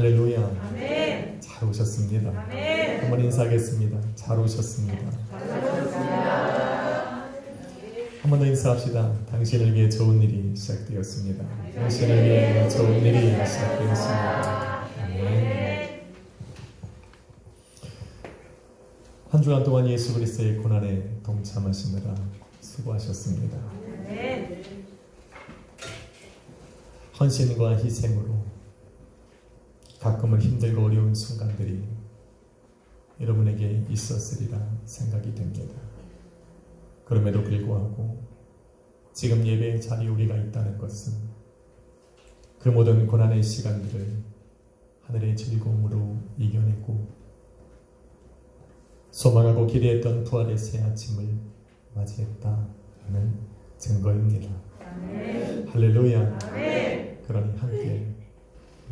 할렐루야. 아멘. 잘 오셨습니다. 아멘. 한번 인사하겠습니다. 잘 오셨습니다. 한 번 더 인사합시다. 당신을 위해 좋은 일이 시작되었습니다. 당신을 위해 좋은 일이 시작되었습니다. 아멘. 한 주간 동안 예수 그리스도의 고난에 동참하시느라 수고하셨습니다. 헌신과 희생으로 가끔은 힘들고 어려운 순간들이 여러분에게 있었으리라 생각이 됩니다. 그럼에도 불구하고 지금 예배의 자리에 우리가 있다는 것은 그 모든 고난의 시간들을 하늘의 즐거움으로 이겨내고 소망하고 기대했던 부활의 새 아침을 맞이했다는 증거입니다. 아멘. 할렐루야. 아멘. 그러니 함께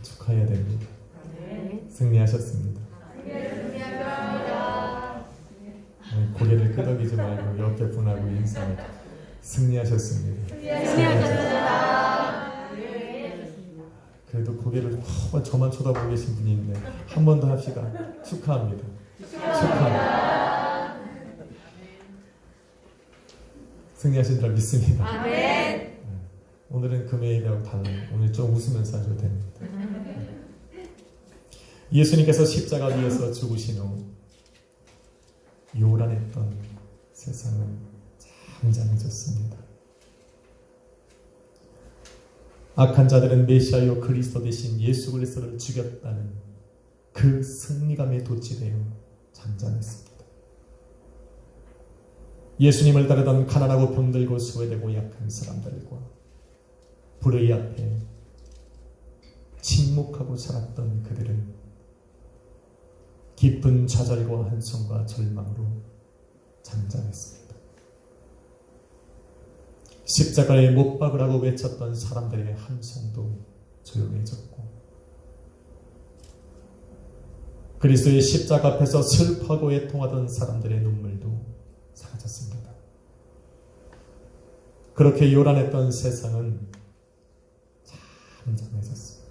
축하해야 됩니다. 아멘. 승리하셨습니다. 고개를 끄덕이지 말고 옆에 분하고 인사를. 승리하셨습니다. 그래도 고개를 저만 쳐다보고 계신 분이 있네. 한 번 더 합시다. 축하합니다. 축하합니다. 승리하신 줄 믿습니다. 아멘. 오늘은 금요일하고 달라요. 오늘 좀 웃으면서 하셔도 됩니다. 예수님께서 십자가 위에서 죽으신 후 요란했던 세상은 잠잠해졌습니다. 악한 자들은 메시아요 그리스도 대신 예수 그리스도를 죽였다는 그 승리감에 도취되어 잠잠했습니다. 예수님을 따르던 가난하고 병들고 소외되고 약한 사람들과 불의 앞에 침묵하고 살았던 그들은 깊은 좌절과 한숨과 절망으로 잠잠했습니다. 십자가에 못 박으라고 외쳤던 사람들의 함성도 조용해졌고 그리스도의 십자가 앞에서 슬퍼하고 애통하던 사람들의 눈물도 사라졌습니다. 그렇게 요란했던 세상은 잠잠해졌습니다.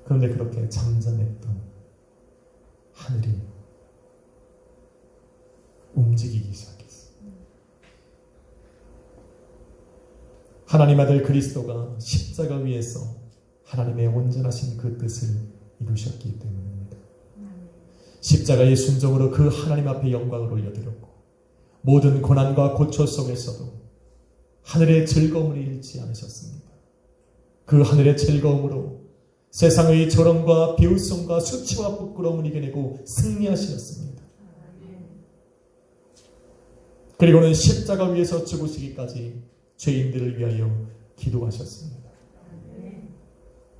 그런데 그렇게 잠잠했던 하늘이 움직이기 시작했습니다. 하나님 아들 그리스도가 십자가 위에서 하나님의 온전하신 그 뜻을 이루셨기 때문입니다. 십자가의 순종으로 그 하나님 앞에 영광을 올려드렸고 모든 고난과 고초 속에서도 하늘의 즐거움을 잃지 않으셨습니다. 그 하늘의 즐거움으로 세상의 조롱과 비웃음과 수치와 부끄러움을 이겨내고 승리하시었습니다. 그리고는 십자가 위에서 죽으시기까지 죄인들을 위하여 기도하셨습니다.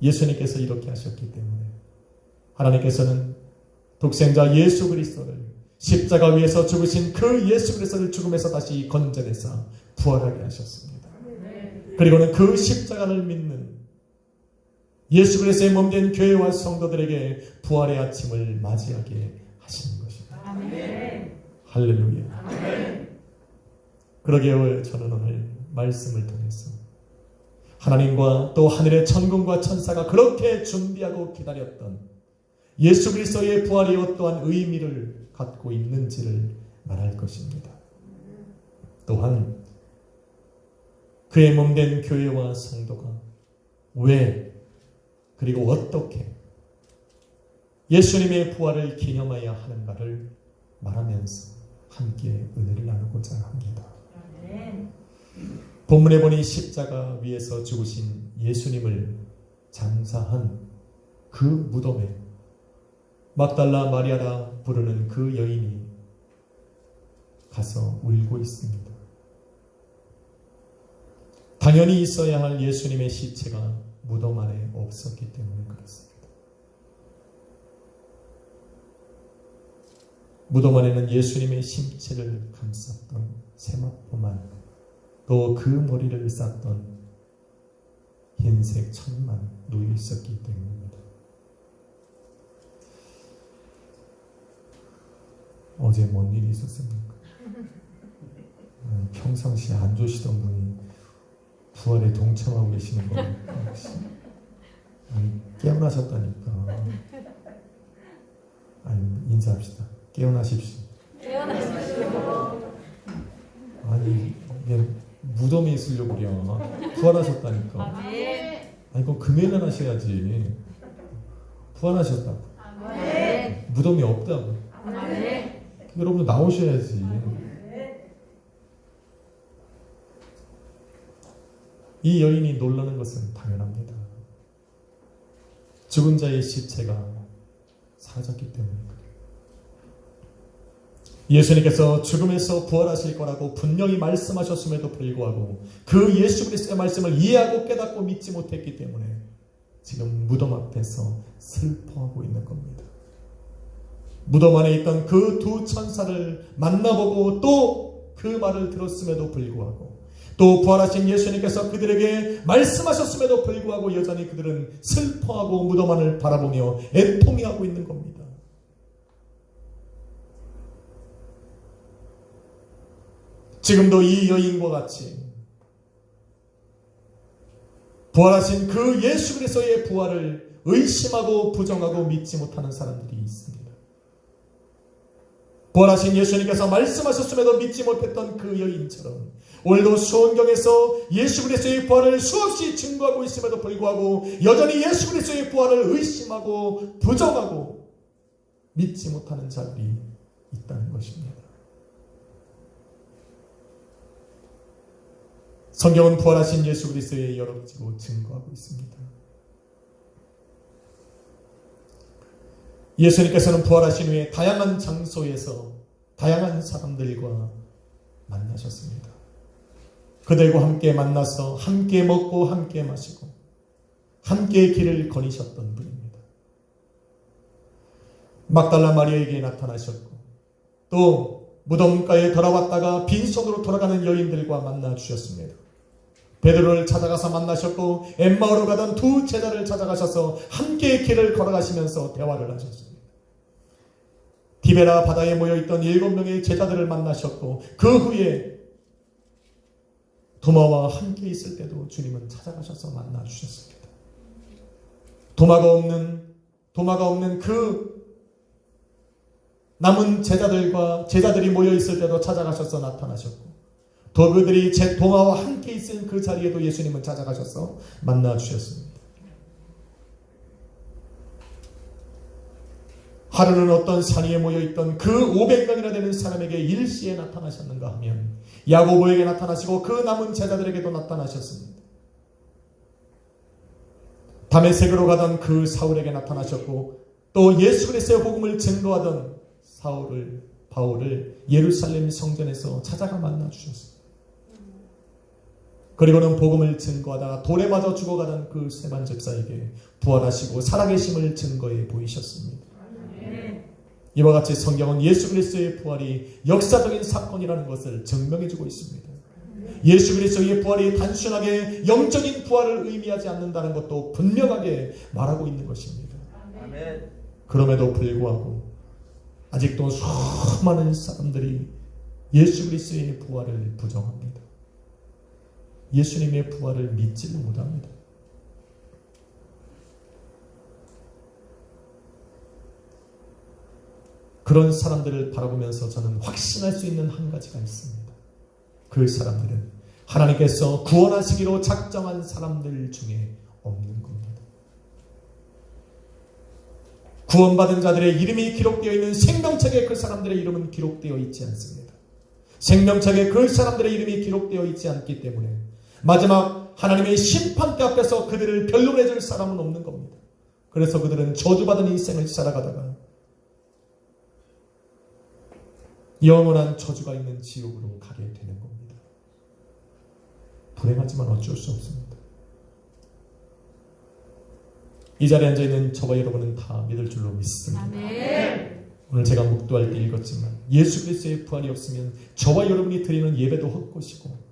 예수님께서 이렇게 하셨기 때문에 하나님께서는 독생자 예수 그리스도를 십자가 위에서 죽으신 그 예수 그리스도를 죽음에서 다시 건져내사 부활하게 하셨습니다. 그리고는 그 십자가를 믿는 예수 그리스도의 몸된 교회와 성도들에게 부활의 아침을 맞이하게 하시는 것입니다. 아멘. 할렐루야. 아멘. 그러게요. 저는 오늘 말씀을 통해서 하나님과 또 하늘의 천군과 천사가 그렇게 준비하고 기다렸던 예수 그리스도의 부활이 어떠한 의미를 갖고 있는지를 말할 것입니다. 또한 그의 몸된 교회와 성도가 왜 그리고 어떻게 예수님의 부활을 기념해야 하는가를 말하면서 함께 은혜를 나누고자 합니다. 아멘. 본문에 보니 십자가 위에서 죽으신 예수님을 장사한 그 무덤에 막달라 마리아라 부르는 그 여인이 가서 울고 있습니다. 당연히 있어야 할 예수님의 시체가 무덤 안에 없었기 때문에 그렇습니다. 무덤 안에는 예수님의 신체를 감쌌던 세마포만 또 그 머리를 쌌던 흰색 천만 놓여 있었기 때문입니다. 어제 뭔 일이 있었습니까? 평상시에 안 좋으시던 분이 부활에 동참하고 계시는 거 혹시 깨어나셨다니까. 아니, 인사합시다. 깨어나십시오. 아니, 이게 무덤에 있으려고 그래. 부활하셨다니까. 아니, 그럼 금요일날 하셔야지. 부활하셨다고. 무덤이 없다고. 여러분 나오셔야지. 이 여인이 놀라는 것은 당연합니다. 죽은 자의 시체가 사라졌기 때문입니다. 예수님께서 죽음에서 부활하실 거라고 분명히 말씀하셨음에도 불구하고 그 예수 그리스도의 말씀을 이해하고 깨닫고 믿지 못했기 때문에 지금 무덤 앞에서 슬퍼하고 있는 겁니다. 무덤 안에 있던 그 두 천사를 만나보고 또 그 말을 들었음에도 불구하고 또 부활하신 예수님께서 그들에게 말씀하셨음에도 불구하고 여전히 그들은 슬퍼하고 무덤 안을 바라보며 애통해하고 있는 겁니다. 지금도 이 여인과 같이 부활하신 그 예수 그리스도의 부활을 의심하고 부정하고 믿지 못하는 사람들이 있습니다. 부활하신 예수님께서 말씀하셨음에도 믿지 못했던 그 여인처럼 오늘도 수원경에서 예수 그리스도의 부활을 수없이 증거하고 있음에도 불구하고 여전히 예수 그리스도의 부활을 의심하고 부정하고 믿지 못하는 자들이 있다는 것입니다. 성경은 부활하신 예수 그리스도의 여러 가지로 증거하고 있습니다. 예수님께서는 부활하신 후에 다양한 장소에서 다양한 사람들과 만나셨습니다. 그들과 함께 만나서 함께 먹고 함께 마시고 함께 길을 거니셨던 분입니다. 막달라 마리아에게 나타나셨고 또 무덤가에 돌아왔다가 빈손으로 돌아가는 여인들과 만나 주셨습니다. 베드로를 찾아가서 만나셨고 엠마오로 가던 두 제자를 찾아가셔서 함께 길을 걸어가시면서 대화를 하셨습니다. 디베라 바다에 모여있던 7명의 제자들을 만나셨고 그 후에 도마와 함께 있을 때도 주님은 찾아가셔서 만나 주셨습니다. 도마가 없는 그 남은 제자들이 모여있을 때도 찾아가셔서 나타나셨고 또 그들이 도마와 함께 있은 그 자리에도 예수님은 찾아가셔서 만나 주셨습니다. 하루는 어떤 산 위에 모여있던 그 500명이나 되는 사람에게 일시에 나타나셨는가 하면 야고보에게 나타나시고 그 남은 제자들에게도 나타나셨습니다. 다메섹으로 가던 그 사울에게 나타나셨고 또 예수 그리스도의 복음을 증거하던 바울을 예루살렘 성전에서 찾아가 만나 주셨습니다. 그리고는 복음을 증거하다가 돌에 맞아 죽어가던 그 세반 집사에게 부활하시고 살아계심을 증거해 보이셨습니다. 이와 같이 성경은 예수 그리스도의 부활이 역사적인 사건이라는 것을 증명해주고 있습니다. 예수 그리스도의 부활이 단순하게 영적인 부활을 의미하지 않는다는 것도 분명하게 말하고 있는 것입니다. 그럼에도 불구하고 아직도 수많은 사람들이 예수 그리스도의 부활을 부정합니다. 예수님의 부활을 믿지를 못합니다. 그런 사람들을 바라보면서 저는 확신할 수 있는 한 가지가 있습니다. 그 사람들은 하나님께서 구원하시기로 작정한 사람들 중에 없는 겁니다. 구원받은 자들의 이름이 기록되어 있는 생명책에 그 사람들의 이름은 기록되어 있지 않습니다. 생명책에 그 사람들의 이름이 기록되어 있지 않기 때문에 마지막 하나님의 심판대 앞에서 그들을 변론해 줄 사람은 없는 겁니다. 그래서 그들은 저주받은 인생을 살아가다가 영원한 저주가 있는 지옥으로 가게 되는 겁니다. 불행하지만 어쩔 수 없습니다. 이 자리에 앉아있는 저와 여러분은 다 믿을 줄로 믿습니다. 아멘. 오늘 제가 묵도할 때 읽었지만 예수 그리스도의 부활이 없으면 저와 여러분이 드리는 예배도 헛것이고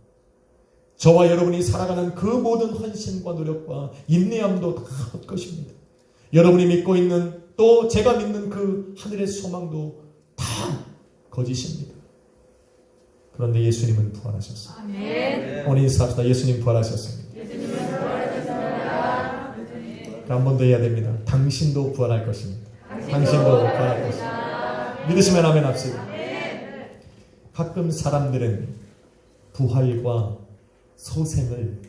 저와 여러분이 살아가는 그 모든 헌신과 노력과 인내함도 다 헛것입니다. 여러분이 믿고 있는 또 제가 믿는 그 하늘의 소망도 다 거짓입니다. 그런데 예수님은 부활하셨습니다. 아멘. 오늘 인사합시다. 예수님 부활하셨습니다. 예수님은 부활하셨습니다. 한 번 더 해야 됩니다. 당신도 부활할 것입니다. 당신도 부활할 것입니다. 믿으시면 아멘 합시다. 가끔 사람들은 부활과 소생을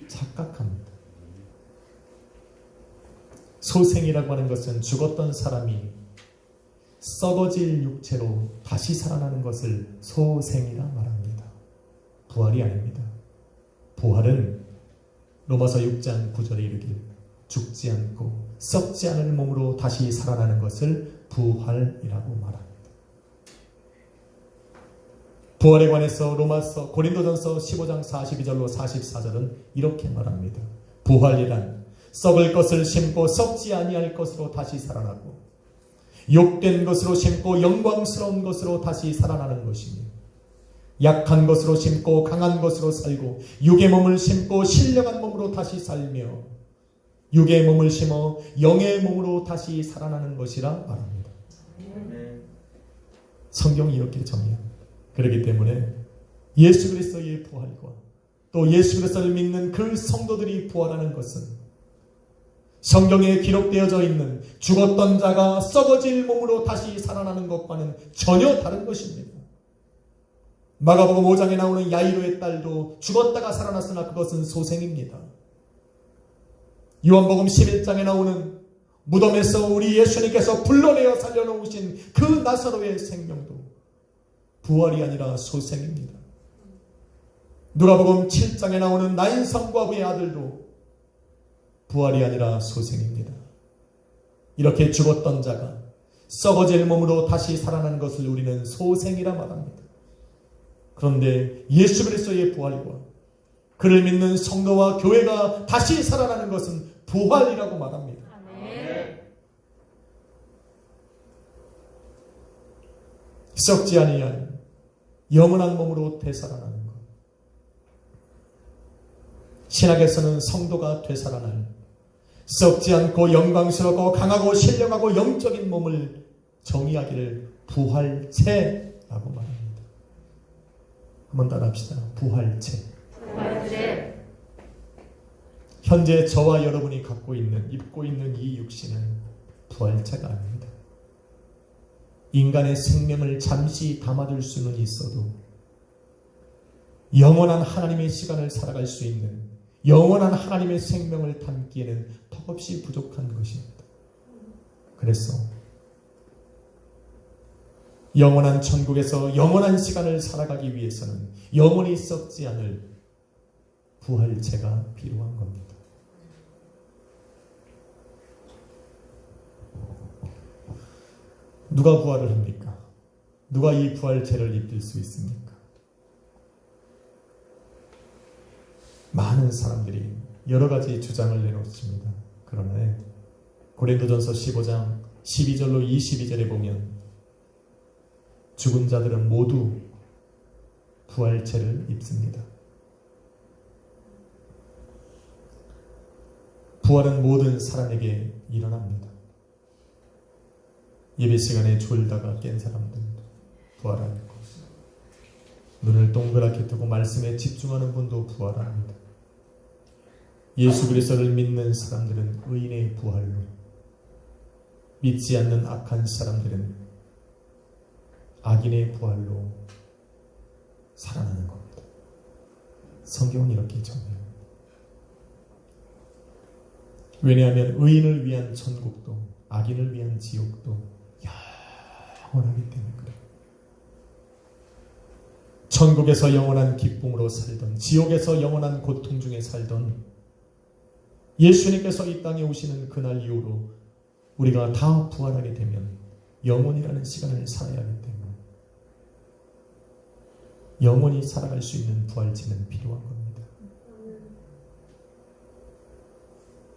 착각합니다. 소생이라고 하는 것은 죽었던 사람이 썩어질 육체로 다시 살아나는 것을 소생이라 말합니다. 부활이 아닙니다. 부활은 로마서 6장 9절에 이르길 죽지 않고 썩지 않을 몸으로 다시 살아나는 것을 부활이라고 말합니다. 부활에 관해서 로마서 고린도전서 15장 42절로 44절은 이렇게 말합니다. 부활이란 썩을 것을 심고 썩지 아니할 것으로 다시 살아나고 욕된 것으로 심고 영광스러운 것으로 다시 살아나는 것이며 약한 것으로 심고 강한 것으로 살고 육의 몸을 심고 신령한 몸으로 다시 살며 육의 몸을 심어 영의 몸으로 다시 살아나는 것이라 말합니다. 성경이 이렇게 정의합니다. 그렇기 때문에 예수 그리스도의 부활과 또 예수 그리스도를 믿는 그 성도들이 부활하는 것은 성경에 기록되어져 있는 죽었던 자가 썩어질 몸으로 다시 살아나는 것과는 전혀 다른 것입니다. 마가복음 5장에 나오는 야이로의 딸도 죽었다가 살아났으나 그것은 소생입니다. 요한복음 11장에 나오는 무덤에서 우리 예수님께서 불러내어 살려놓으신 그 나사로의 생명도 부활이 아니라 소생입니다. 누가복음 7장에 나오는 나인 성과부의 아들도 부활이 아니라 소생입니다. 이렇게 죽었던 자가 썩어질 몸으로 다시 살아나는 것을 우리는 소생이라 말합니다. 그런데 예수 그리스도의 부활과 그를 믿는 성도와 교회가 다시 살아나는 것은 부활이라고 말합니다. 썩지 아니할 영원한 몸으로 되살아나는 것. 신학에서는 성도가 되살아날 썩지 않고 영광스럽고 강하고 신령하고 영적인 몸을 정의하기를 부활체라고 말합니다. 한번 따라합시다. 부활체. 현재 저와 여러분이 갖고 있는, 입고 있는 이 육신은 부활체가 아닙니다. 인간의 생명을 잠시 담아둘 수는 있어도 영원한 하나님의 시간을 살아갈 수 있는 영원한 하나님의 생명을 담기에는 턱없이 부족한 것입니다. 그래서 영원한 천국에서 영원한 시간을 살아가기 위해서는 영원히 썩지 않을 부활체가 필요한 겁니다. 누가 부활을 합니까? 누가 이 부활체를 입힐 수 있습니까? 많은 사람들이 여러 가지 주장을 내놓습니다. 그러나 고린도전서 15장 12절로 22절에 보면 죽은 자들은 모두 부활체를 입습니다. 부활은 모든 사람에게 일어납니다. 예배 시간에 졸다가 깬 사람들도 부활합니다. 눈을 동그랗게 뜨고 말씀에 집중하는 분도 부활합니다. 예수 그리스도를 믿는 사람들은 의인의 부활로, 믿지 않는 악한 사람들은 악인의 부활로 살아나는 겁니다. 성경은 이렇게 정의합니다. 왜냐하면 의인을 위한 천국도 악인을 위한 지옥도 영원하기 때문에 그래요. 천국에서 영원한 기쁨으로 살던, 지옥에서 영원한 고통 중에 살던 예수님께서 이 땅에 오시는 그날 이후로 우리가 다 부활하게 되면 영원이라는 시간을 살아야 하기 때문에 영원히 살아갈 수 있는 부활체는 필요한 겁니다.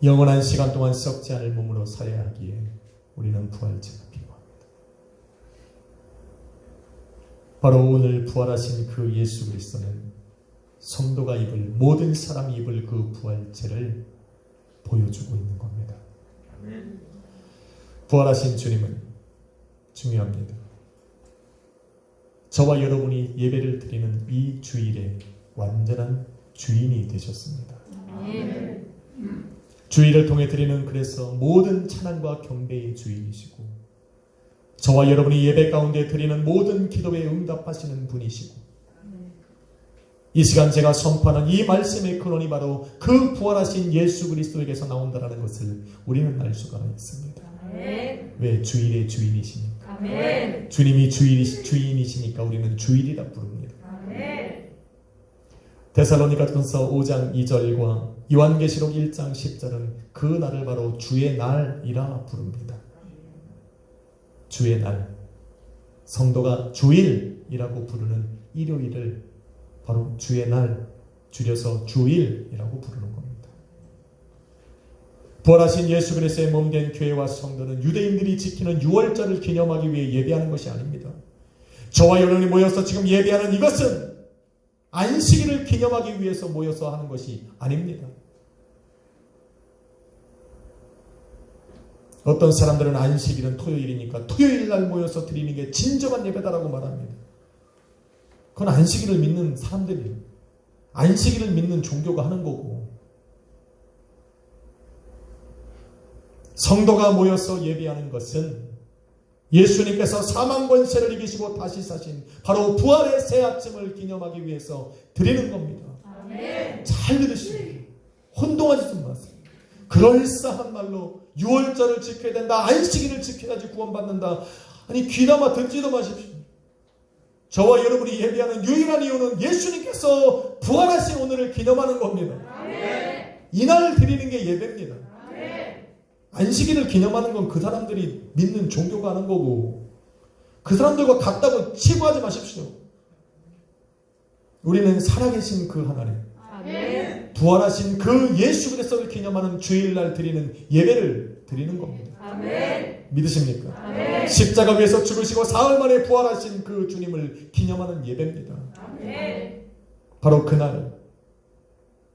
영원한 시간 동안 썩지 않을 몸으로 살아야 하기에 우리는 부활체가 필요합니다. 바로 오늘 부활하신 그 예수 그리스도는 성도가 입을, 모든 사람이 입을 그 부활체를 보여주고 있는 겁니다. 부활하신 주님은 중요합니다. 저와 여러분이 예배를 드리는 이 주일에 완전한 주인이 되셨습니다. 주일을 통해 드리는 그래서 모든 찬양과 경배의 주인이시고 저와 여러분이 예배 가운데 드리는 모든 기도에 응답하시는 분이시고 이 시간 제가 선포하는 이 말씀의 근원이 바로 그 부활하신 예수 그리스도에게서 나온다는 것을 우리는 알 수가 있습니다. 아멘. 왜? 주일의 주인이시니까. 아멘. 주님이 주인이시니까 우리는 주일이라 부릅니다. 아멘. 데살로니가전서 5장 2절과 요한계시록 1장 10절은 그 날을 바로 주의 날이라 부릅니다. 주의 날. 성도가 주일이라고 부르는 일요일을 바로 주의 날, 줄여서 주일이라고 부르는 겁니다. 부활하신 예수 그리스도의 몸된 교회와 성도는 유대인들이 지키는 유월절을 기념하기 위해 예배하는 것이 아닙니다. 저와 여러분이 모여서 지금 예배하는 이것은 안식일을 기념하기 위해서 모여서 하는 것이 아닙니다. 어떤 사람들은 안식일은 토요일이니까 토요일 날 모여서 드리는 게 진정한 예배다라고 말합니다. 그건 안식일을 믿는 사람들이에요. 안식일을 믿는 종교가 하는 거고, 성도가 모여서 예배하는 것은 예수님께서 사망 권세를 이기시고 다시 사신 바로 부활의 새 아침을 기념하기 위해서 드리는 겁니다. 아멘. 잘 들으시고 혼동하지 좀 마세요. 그럴싸한 말로 유월절을 지켜야 된다, 안식일을 지켜야지 구원받는다, 아니 귀담아 듣지도 마십시오. 저와 여러분이 예배하는 유일한 이유는 예수님께서 부활하신 오늘을 기념하는 겁니다. 아멘. 이날 드리는 게 예배입니다. 아멘. 안식일을 기념하는 건 그 사람들이 믿는 종교가 하는 거고, 그 사람들과 같다고 치부하지 마십시오. 우리는 살아계신 그 하나님, 아멘. 부활하신 그 예수 그리스도를 기념하는 주일날 드리는 예배를 드리는 겁니다. 아멘. 믿으십니까? 아멘. 십자가 위에서 죽으시고 사흘 만에 부활하신 그 주님을 기념하는 예배입니다. 아멘. 바로 그날,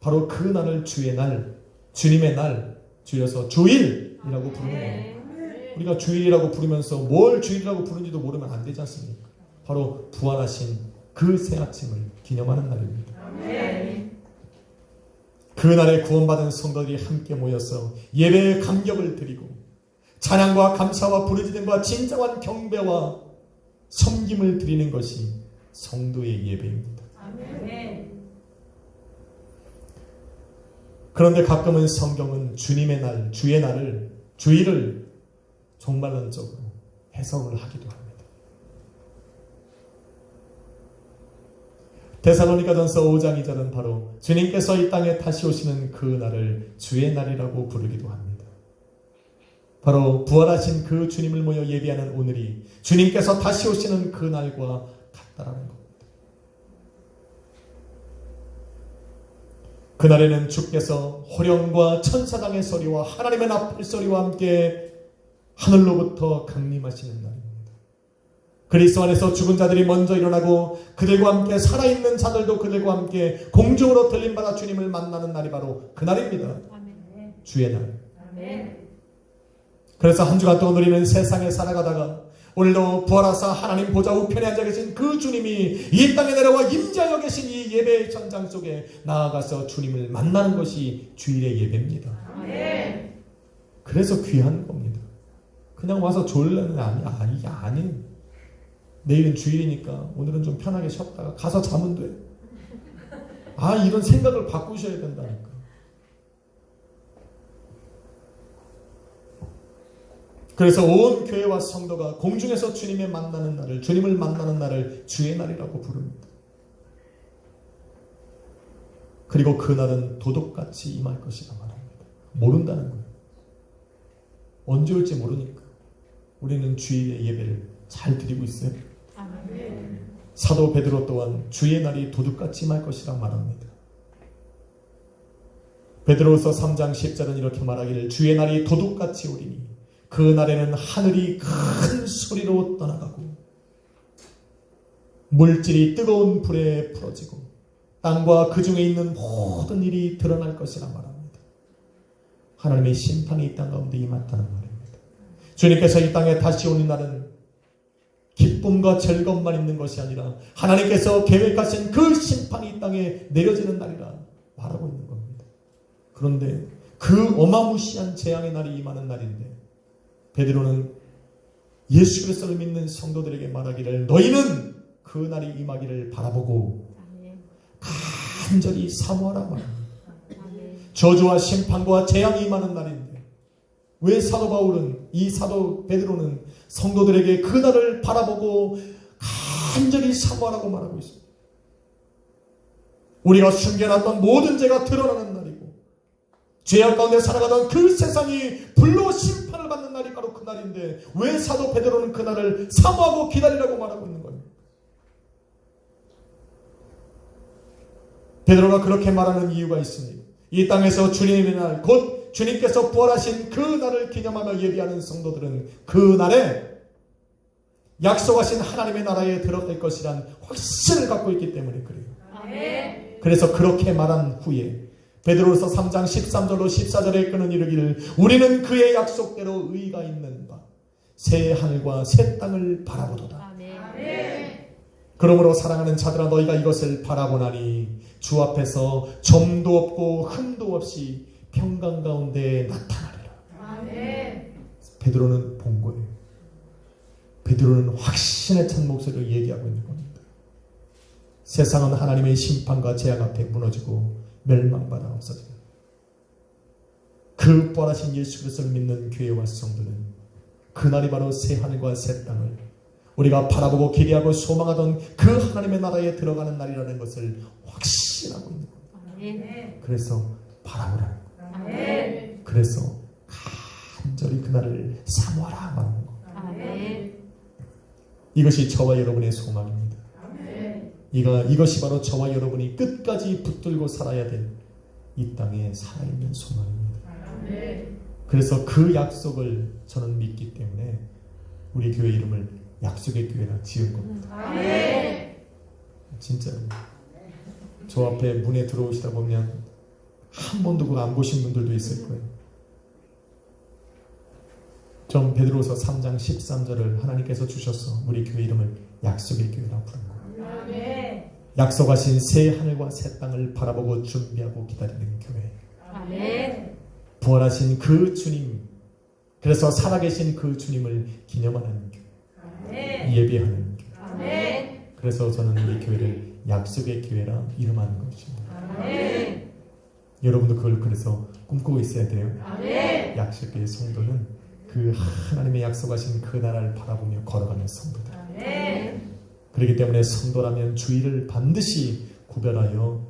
바로 그 날을 주의 날, 주님의 날, 줄여서 주일이라고 부르는 겁니다. 우리가 주일이라고 부르면서 뭘 주일이라고 부르는지도 모르면 안 되지 않습니까? 바로 부활하신 그 새 아침을 기념하는 날입니다. 아멘. 그 날에 구원받은 성도들이 함께 모여서 예배의 감격을 드리고 찬양과 감사와 부르짖음과 진정한 경배와 섬김을 드리는 것이 성도의 예배입니다. 아멘. 그런데 가끔은 성경은 주님의 날, 주의 날을, 주일을 종말론적으로 해석을 하기도 합니다. 데살로니가전서 5장 2절은 바로 주님께서 이 땅에 다시 오시는 그 날을 주의 날이라고 부르기도 합니다. 바로 부활하신 그 주님을 모여 예배하는 오늘이 주님께서 다시 오시는 그 날과 같다라는 겁니다. 그날에는 주께서 호령과 천사장의 소리와 하나님의 나팔 소리와 함께 하늘로부터 강림하시는 날입니다. 그리스도 안에서 죽은 자들이 먼저 일어나고 그들과 함께 살아있는 자들도 그들과 함께 공중으로 들림받아 주님을 만나는 날이 바로 그날입니다. 아멘. 주의 날. 아멘. 그래서 한 주간 동안 우리는 세상에 살아가다가 오늘도 부활하사 하나님 보좌 우편에 앉아 계신 그 주님이 이 땅에 내려와 임재하여 계신 이 예배의 현장 속에 나아가서 주님을 만나는 것이 주일의 예배입니다. 아멘. 그래서 귀한 겁니다. 그냥 와서 졸려는 아니에요. 내일은 주일이니까 오늘은 좀 편하게 쉬었다가 가서 자면 돼. 이런 생각을 바꾸셔야 된다니까. 그래서 온 교회와 성도가 공중에서 주님을 만나는 날을 주의 날이라고 부릅니다. 그리고 그 날은 도둑같이 임할 것이라 말합니다. 모른다는 거예요. 언제 올지 모르니까 우리는 주일의 예배를 잘 드리고 있어요. 아멘. 사도 베드로 또한 주의 날이 도둑같이 임할 것이라 말합니다. 베드로서 3장 10절은 이렇게 말하기를 주의 날이 도둑같이 오리니 그 날에는 하늘이 큰 소리로 떠나가고 물질이 뜨거운 불에 풀어지고 땅과 그 중에 있는 모든 일이 드러날 것이라 말합니다. 하나님의 심판이 이 땅 가운데 임했다는 말입니다. 주님께서 이 땅에 다시 오는 날은 기쁨과 즐거움만 있는 것이 아니라 하나님께서 계획하신 그 심판이 이 땅에 내려지는 날이라 말하고 있는 겁니다. 그런데 그 어마무시한 재앙의 날이 임하는 날인데 베드로는 예수 그리스도를 믿는 성도들에게 말하기를 너희는 그 날이 임하기를 바라보고 간절히 사모하라 말합니다. 저주와 심판과 재앙이 임하는 날인데 왜 사도 바울은 이 사도 베드로는 성도들에게 그 날을 바라보고 간절히 사모하라고 말하고 있습니다. 우리가 숨겨놨던 모든 죄가 드러나는 날이고 죄악 가운데 살아가던 그 세상이 불로 심판을 받는 날이 바로 그 날인데 왜 사도 베드로는 그 날을 사모하고 기다리라고 말하고 있는 겁니까? 베드로가 그렇게 말하는 이유가 있습니다. 이 땅에서 주님의 날, 곧 주님께서 부활하신 그 날을 기념하며 예비하는 성도들은 그 날에 약속하신 하나님의 나라에 들어갈 것이란 확신을 갖고 있기 때문에 그래요. 아멘. 그래서 그렇게 말한 후에 베드로서 3장 13절로 14절에 그는 이르기를 우리는 그의 약속대로 의가 있는 바 새 하늘과 새 땅을 바라보도다. 아멘. 그러므로 사랑하는 자들아 너희가 이것을 바라보나니 주 앞에서 점도 없고 흠도 없이 평강 가운데 나타나리라. 아멘. 베드로는 본 거예요. 베드로는 확신에 찬 목소리로 얘기하고 있는 겁니다. 세상은 하나님의 심판과 재앙 앞에 무너지고 멸망받아 없어져요. 그 부활하신 예수 그리스도를 믿는 교회와 성도는 그날이 바로 새 하늘과 새 땅을 우리가 바라보고 기대하고 소망하던 그 하나님의 나라에 들어가는 날이라는 것을 확신하고 있는 겁니다. 아멘. 그래서 바라보라는 거예요. 아멘. 그래서 간절히 그날을 사모하라 말하는 거예요. 아멘. 이것이 저와 여러분의 소망입니다. 아멘. 이것이 바로 저와 여러분이 끝까지 붙들고 살아야 될 이 땅에 살아있는 소망입니다. 아멘. 그래서 그 약속을 저는 믿기 때문에 우리 교회 이름을 약속의 교회라 지은 겁니다. 아멘. 진짜로. 저 앞에 문에 들어오시다 보면 한 번도 그거 안 보신 분들도 있을 거예요. 전 베드로서 3장 13절을 하나님께서 주셔서 우리 교회 이름을 약속의 교회라고 부른 거예요. 아멘. 약속하신 새 하늘과 새 땅을 바라보고 준비하고 기다리는 교회. 아멘. 부활하신 그 주님, 그래서 살아계신 그 주님을 기념하는 교회. 아멘. 예배하는 교회. 아멘. 그래서 저는 우리 교회를 약속의 교회라 이름하는 것입니다. 아멘. 여러분도 그걸 그래서 꿈꾸고 있어야 돼요. 아멘. 약속의 성도는 그 하나님의 약속하신 그 나라를 바라보며 걸어가는 성도들. 아멘. 그렇기 때문에 성도라면 주의를 반드시 구별하여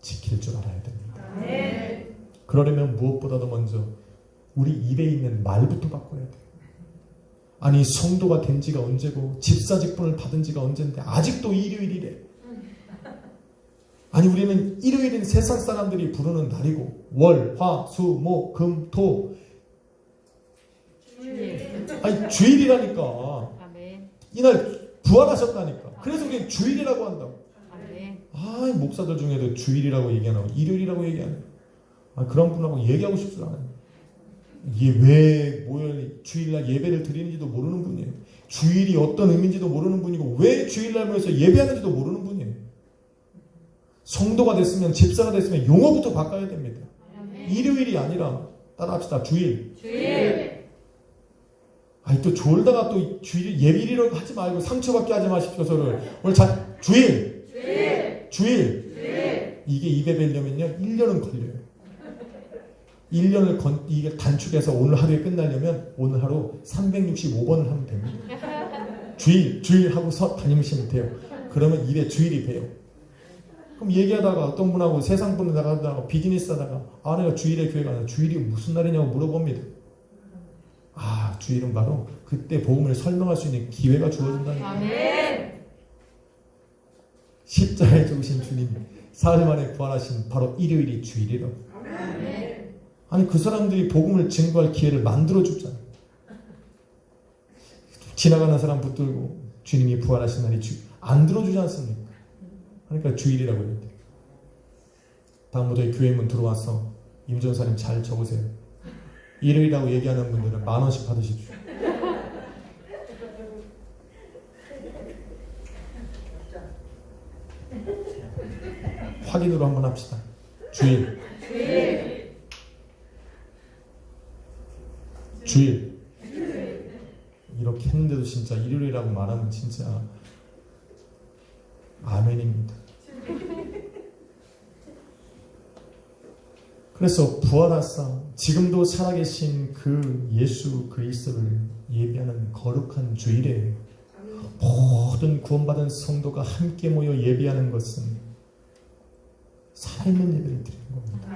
지킬 줄 알아야 됩니다. 아멘. 그러려면 무엇보다도 먼저 우리 입에 있는 말부터 바꿔야 돼요. 아니 성도가 된 지가 언제고 집사 직분을 받은 지가 언젠데 아직도 일요일이래. 아니 우리는 일요일은 세상 사람들이 부르는 날이고 월, 화, 수, 목, 금, 토 아니 주일이라니까. 아멘. 이날 부활하셨다니까. 그래서 우리는 주일이라고 한다고. 아멘. 아, 목사들 중에도 주일이라고 얘기 안 하고 일요일이라고 얘기 안 해요. 아, 그런 분하고 얘기하고 싶지도 않아요. 이게 왜 주일날 예배를 드리는지도 모르는 분이에요. 주일이 어떤 의미인지도 모르는 분이고 왜 주일날 모여서 예배하는지도 모르는 분이에요. 성도가 됐으면 집사가 됐으면 용어부터 바꿔야 됩니다. 아멘. 일요일이 아니라 따라합시다. 주일. 주일. 아니 또 졸다가 또 주일 예일이라고 하지 말고 상처받게 하지 마십시오. 저를 오늘 주일. 주일. 주일. 주일. 이게 입에 뵈려면요 1년은 걸려요. 1년을 이게 단축해서 오늘 하루에 끝나려면 오늘 하루 365번을 하면 됩니다. 주일 하고서 다니시면 돼요. 그러면 입에 주일이 배요. 그럼 얘기하다가 어떤 분하고 세상 분을 나가다가 비즈니스 하다가 아 내가 주일에 교회 가는 주일이 무슨 날이냐고 물어봅니다. 아 주일은 바로 그때 복음을 설명할 수 있는 기회가 주어진다는 거예요. 아멘. 십자가에 죽으신 주님 사흘 만에 부활하신 바로 일요일이 주일이라고. 아멘. 아니 그 사람들이 복음을 증거할 기회를 만들어주잖아요. 지나가는 사람 붙들고 주님이 부활하신 날이 안 들어주지 않습니까? 그러니까 주일이라고 해야 돼요. 다음부터 교회 문 들어와서 임전사님 잘 적으세요. 일요일이라고 얘기하는 분들은 10,000원씩 받으십시오. 확인으로 한번 합시다. 주일. 주일. 주일. 이렇게 했는데도 진짜 일요일이라고 말하면 진짜 아멘입니다. 그래서 부활하사 지금도 살아계신 그 예수 그리스도를 예배하는 거룩한 주일에 모든 구원받은 성도가 함께 모여 예배하는 것은 살아있는 예배를 드리는 겁니다.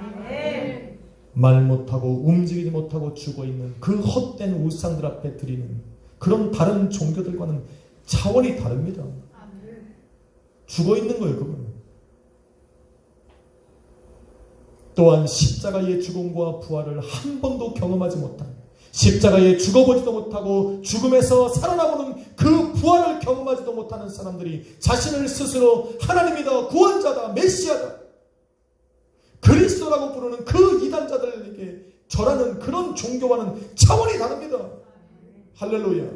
말 못하고 움직이지 못하고 죽어있는 그 헛된 우상들 앞에 드리는 그런 다른 종교들과는 차원이 다릅니다. 죽어있는 거예요, 그건. 또한 십자가의 죽음과 부활을 한 번도 경험하지 못한, 십자가에 죽어보지도 못하고 죽음에서 살아나보는 그 부활을 경험하지도 못하는 사람들이 자신을 스스로 하나님이다, 구원자다, 메시아다, 그리스도라고 부르는 그 이단자들에게 절하는 그런 종교와는 차원이 다릅니다. 할렐루야.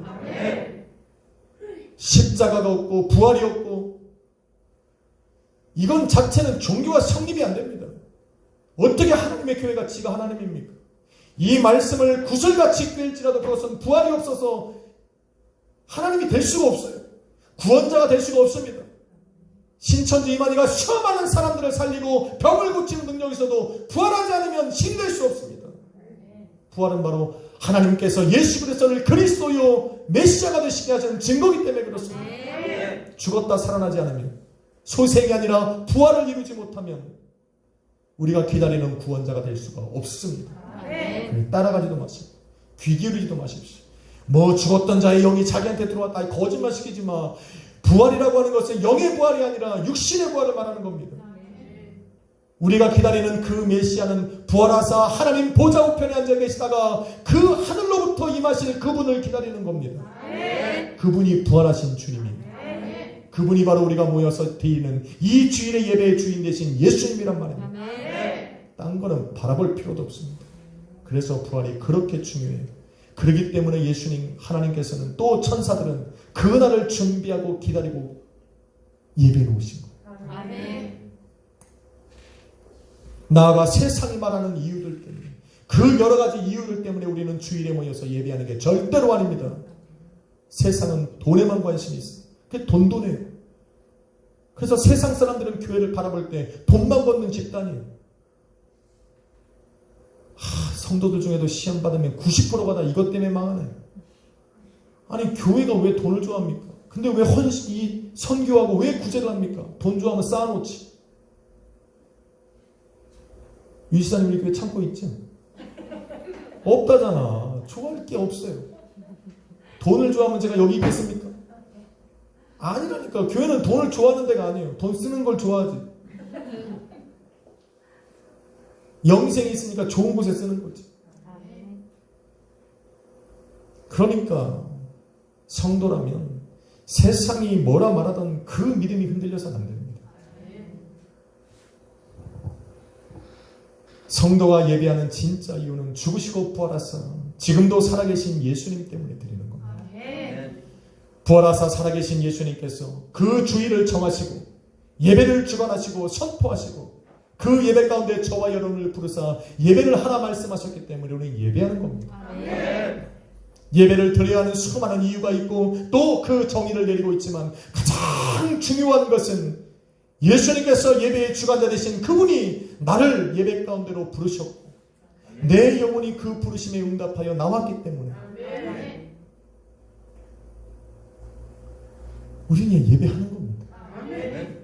십자가가 없고 부활이 없고 이건 자체는 종교와 성립이 안 됩니다. 어떻게 하나님의 교회가 지가 하나님입니까? 이 말씀을 구슬같이 꿰일지라도 그것은 부활이 없어서 하나님이 될 수가 없어요. 구원자가 될 수가 없습니다. 신천지 이만희가 수많은 사람들을 살리고 병을 고치는 능력이 있어도 부활하지 않으면 신이 될 수 없습니다. 부활은 바로 하나님께서 예수 그리스도를 그리스도요 메시아가 되시게 하시는 증거이기 때문에 그렇습니다. 죽었다 살아나지 않으면, 소생이 아니라 부활을 이루지 못하면 우리가 기다리는 구원자가 될 수가 없습니다. 따라가지도 마시고 귀 기울이지도 마십시오. 뭐 죽었던 자의 영이 자기한테 들어왔다, 거짓말 시키지 마. 부활이라고 하는 것은 영의 부활이 아니라 육신의 부활을 말하는 겁니다. 우리가 기다리는 그 메시아는 부활하사 하나님 보좌 우편에 앉아 계시다가 그 하늘로부터 임하실 그분을 기다리는 겁니다. 그분이 부활하신 주님입니다. 그분이 바로 우리가 모여서 드리는 이 주일의 예배의 주인 되신 예수님이란 말입니다. 딴 거는 바라볼 필요도 없습니다. 그래서 부활이 그렇게 중요해요. 그렇기 때문에 예수님, 하나님께서는 또 천사들은 그 날을 준비하고 기다리고 예배해 놓으신 거예요. 아멘. 나아가 세상이 말하는 이유들 때문에, 그 여러 가지 이유들 때문에 우리는 주일에 모여서 예배하는 게 절대로 아닙니다. 세상은 돈에만 관심이 있어요. 그게 돈이에요. 그래서 세상 사람들은 교회를 바라볼 때 돈만 버는 집단이에요. 성도들 중에도 시험 받으면 90%가 다 이것 때문에 망하네. 아니 교회가 왜 돈을 좋아합니까? 근데 왜 이 선교하고 왜 구제를 합니까? 돈 좋아하면 쌓아놓지. 유지사님 우리 교회 참고 있지? 없다잖아. 좋아할 게 없어요. 돈을 좋아하면 제가 여기 있겠습니까? 아니라니까. 교회는 돈을 좋아하는 데가 아니에요. 돈 쓰는 걸 좋아하지. 영생이 있으니까 좋은 곳에 쓰는 거지. 그러니까 성도라면 세상이 뭐라 말하던 그 믿음이 흔들려서는 안 됩니다. 성도가 예배하는 진짜 이유는 죽으시고 부활하사 지금도 살아계신 예수님 때문에 드리는 겁니다. 부활하사 살아계신 예수님께서 그 주일을 정하시고 예배를 주관하시고 선포하시고 그 예배 가운데 저와 여러분을 부르사 예배를 하라 말씀하셨기 때문에 우리는 예배하는 겁니다. 예배를 드려야 하는 수많은 이유가 있고 또 그 정의를 내리고 있지만 가장 중요한 것은 예수님께서 예배의 주관자 되신 그분이 나를 예배 가운데로 부르셨고 내 영혼이 그 부르심에 응답하여 나왔기 때문에 우리는 예배하는 겁니다.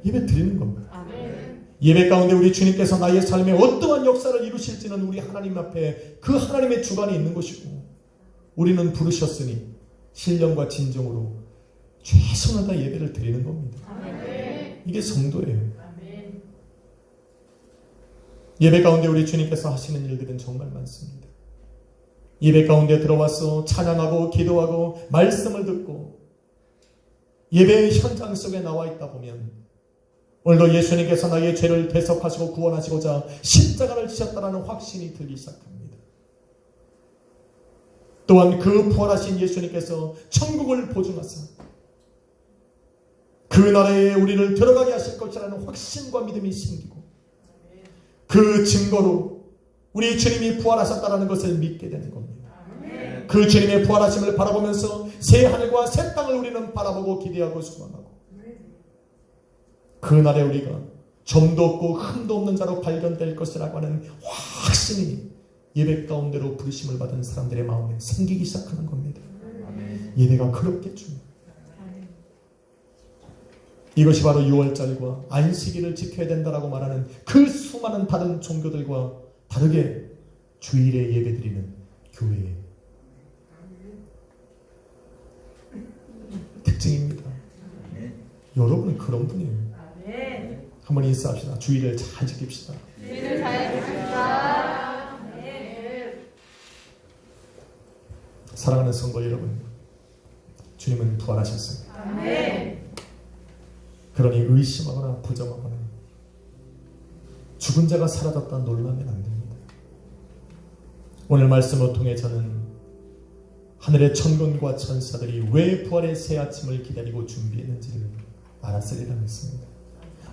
예배 드리는 겁니다. 예배 가운데 우리 주님께서 나의 삶에 어떠한 역사를 이루실지는 우리 하나님 앞에 그 하나님의 주관이 있는 것이고 우리는 부르셨으니 신령과 진정으로 최선을 다해 예배를 드리는 겁니다. 이게 성도예요. 예배 가운데 우리 주님께서 하시는 일들은 정말 많습니다. 예배 가운데 들어와서 찬양하고 기도하고 말씀을 듣고 예배의 현장 속에 나와 있다 보면 오늘도 예수님께서 나의 죄를 대속하시고 구원하시고자 십자가를 지셨다라는 확신이 들기 시작합니다. 또한 그 부활하신 예수님께서 천국을 보증하사 그 나라에 우리를 들어가게 하실 것이라는 확신과 믿음이 생기고 그 증거로 우리 주님이 부활하셨다는 것을 믿게 되는 겁니다. 그 주님의 부활하심을 바라보면서 새 하늘과 새 땅을 우리는 바라보고 기대하고 소망하고, 그날에 우리가 점도 없고 흠도 없는 자로 발견될 것이라고 하는 확신이 예배 가운데로 부르심을 받은 사람들의 마음에 생기기 시작하는 겁니다. 예배가 그렇게 중요해요. 이것이 바로 6월절과 안식일을 지켜야 된다라고 말하는 그 수많은 다른 종교들과 다르게 주일에 예배드리는 교회의 특징입니다. 여러분은 그런 분이에요. 한번 인사합시다. 주일을 잘 지킵시다. 주일을 잘 지킵시다. 사랑하는 성도 여러분, 주님은 부활하셨습니다. 그러니 의심하거나 부정하거나 죽은 자가 사라졌다 놀라면 안 됩니다. 오늘 말씀을 통해 저는 하늘의 천군과 천사들이 왜 부활의 새 아침을 기다리고 준비했는지를 알았으리라 믿습니다.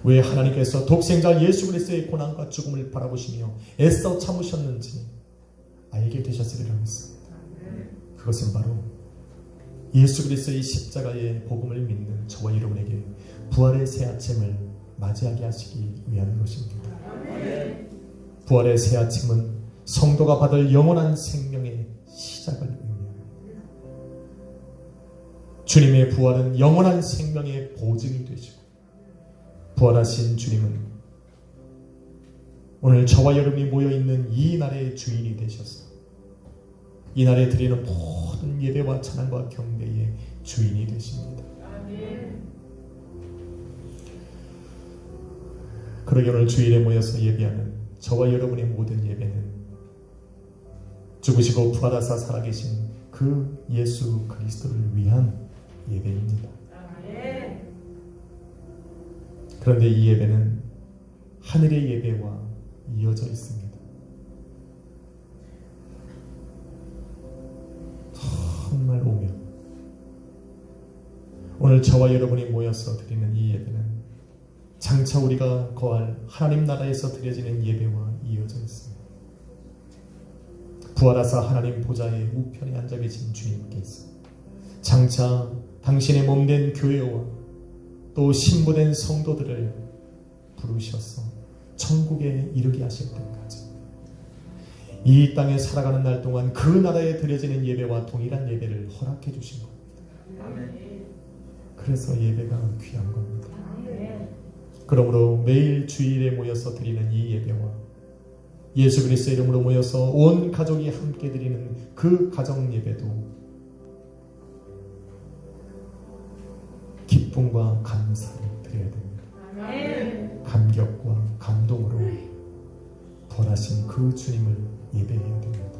왜 하나님께서 독생자 예수 그리스도의 고난과 죽음을 바라보시며 애써 참으셨는지 알게 되셨으리라 믿습니다. 그것은 바로 예수 그리스도의 십자가의 복음을 믿는 저와 여러분에게 부활의 새 아침을 맞이하게 하시기 위한 것입니다. 부활의 새 아침은 성도가 받을 영원한 생명의 시작을 의미합니다. 주님의 부활은 영원한 생명의 보증이 되시고, 부활하신 주님은 오늘 저와 여러분이 모여있는 이 날의 주인이 되셔서 이 날에 드리는 모든 예배와 찬양과 경배의 주인이 되십니다. 그러기 오늘 주일에 모여서 예배하는 저와 여러분의 모든 예배는 죽으시고 부활하사 살아계신 그 예수 그리스도를 위한 예배입니다. 그런데 이 예배는 하늘의 예배와 이어져 있습니다. 정말 오묘. 오늘 저와 여러분이 모여서 드리는 이 예배는 장차 우리가 거할 하나님 나라에서 드려지는 예배와 이어져 있습니다. 부활하사 하나님 보좌의 우편에 앉아 계신 주님께서 장차 당신의 몸된 교회와 또 신부된 성도들을 부르셔서 천국에 이르게 하실 때까지 이 땅에 살아가는 날 동안 그 나라에 드려지는 예배와 동일한 예배를 허락해 주신 겁니다. 그래서 예배가 귀한 겁니다. 그러므로 매일 주일에 모여서 드리는 이 예배와 예수 그리스도의 이름으로 모여서 온 가족이 함께 드리는 그 가정 예배도 기쁨과 감사를 드려야 됩니다. 감격과 감동으로 부활하신 그 주님을 예배해야 됩니다.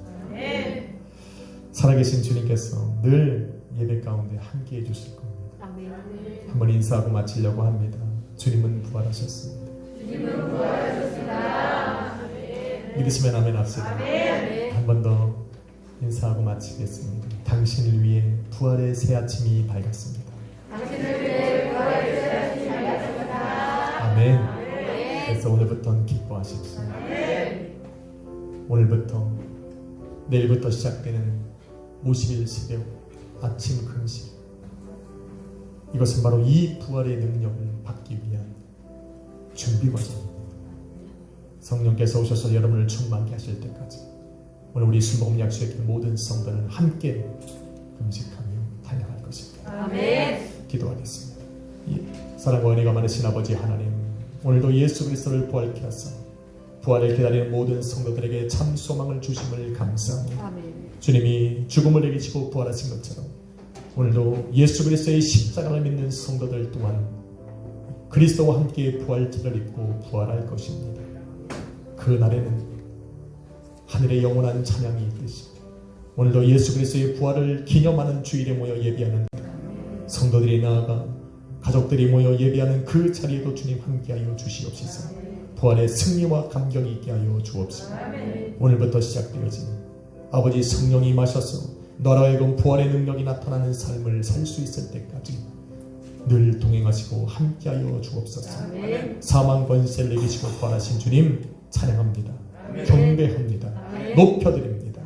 살아계신 주님께서 늘 예배 가운데 함께 해주실 겁니다. 한번 인사하고 마치려고 합니다. 주님은 부활하셨습니다. 주님은 부활하셨습니다. 믿으시면 아멘 합시다. 한 번 더 인사하고 마치겠습니다. 당신을 위해 부활의 새 아침이 밝았습니다. 당신을 위해 부활의 새 아침이 밝았습니다. 아멘. 그래서 오늘부터는 기뻐하십시오. 오늘부터 내일부터 시작되는 50일 새벽 아침 금식, 이것은 바로 이 부활의 능력을 받기 위한 준비 과정입니다. 성령께서 오셔서 여러분을 충만케 하실 때까지 오늘 우리 순복음 약속의 모든 성도는 함께 금식하며 찬양할 것입니다. 아멘. 기도하겠습니다. 사랑과 은혜가 많으신 아버지 하나님, 오늘도 예수 그리스도를 부활케 하사 부활을 기다리는 모든 성도들에게 참 소망을 주심을 감사합니다. 아멘. 주님이 죽음을 이기시고 부활하신 것처럼 오늘도 예수 그리스도의 십자가를 믿는 성도들 또한 그리스도와 함께 부활체를 입고 부활할 것입니다. 그 날에는 하늘의 영원한 찬양이 있듯이 오늘도 예수 그리스도의 부활을 기념하는 주일에 모여 예배하는 성도들이 나아가 가족들이 모여 예배하는 그 자리에도 주님 함께하여 주시옵소서. 부활의 승리와 감격이 있게 하여 주옵소서. 오늘부터 시작되어진 아버지 성령이 임하셔서 너로 하여금 부활의 능력이 나타나는 삶을 살 수 있을 때까지 늘 동행하시고 함께하여 주옵소서. 사망 권세를 이기시고 부활하신 주님 찬양합니다. 경배합니다. 높여드립니다.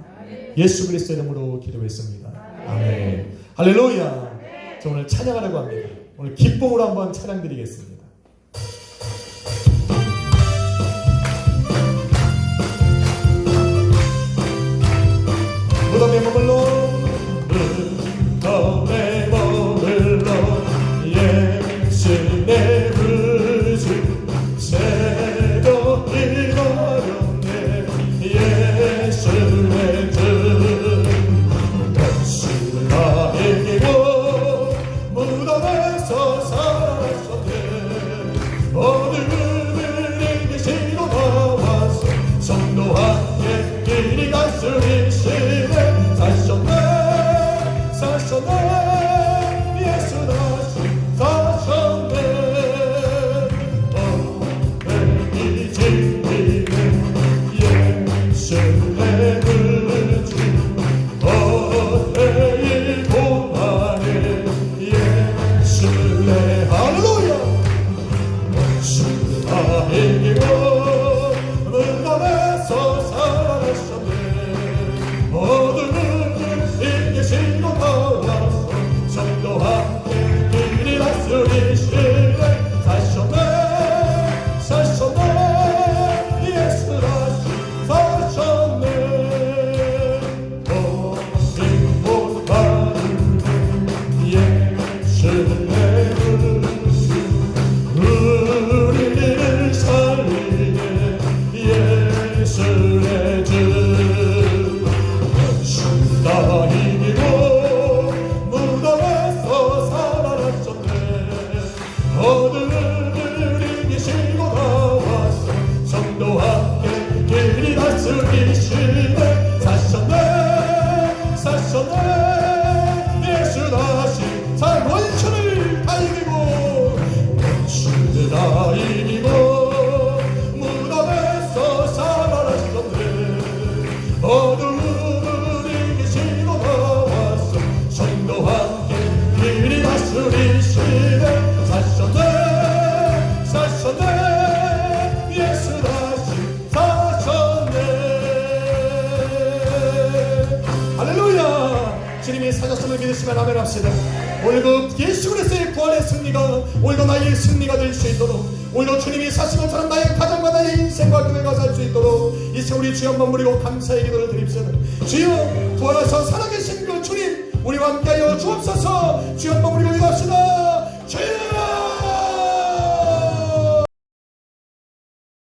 예수 그리스도의 이름으로 기도했습니다. 아멘. 할렐루야. 저 오늘 찬양하려고 합니다. 오늘 기쁨으로 한번 찬양 드리겠습니다. 무덤에 머물러 무덤에 머물러 예수 내 구주 새벽이 어렵네 예수 내 주 예수를 나에게 무덤에서 살았었네 어둠을 이기시고 나와서 성도 함께 길이 갈 수 있으네 사셨네 예수 다시 사셨네 어둠이 지키는 예수 내 구주 어둠이 고난의 예수 내 할렐루야 예수를 다 이기고 무덤에서 살아나셨네 어둠을 이기시고 나와서 성도 함께 길이 갈 수 있으네 사셨네 예수 다시 사셨네 어린 못하는 예수 내 구주 우리를 살리네 예수 내 주 다 이기고 무덤에서 살아났었네 어둠을 이기시고 나와서 성도 함께 길이 갈 수 있으네 사셨네 예수 다시 원수를 다 이기고 원수를 다 이기고 무덤에서 살아났었네 어둠을 이기시고 나와서 성도 함께 길이 갈 수 있으네 사셨네 예수 다시 사셨네 할렐루야 주님이 사셨음을 믿으시면 아멘 합시다. 오늘 그 예수 그리스도의 부활의 승리가 오늘도 나의 승리가 될 수 있도록 오늘도 주님이 사신 것처럼 나의 가정과 나의 인생과 교회가 살 수 있도록 이 시간 우리 주여 한번 부리고 감사의 기도를 드립시다. 주여 부활하셔 살아계신 그 주님 우리와 함께하여 주옵소서. 주여 한번 부리고 기도합시다. 주여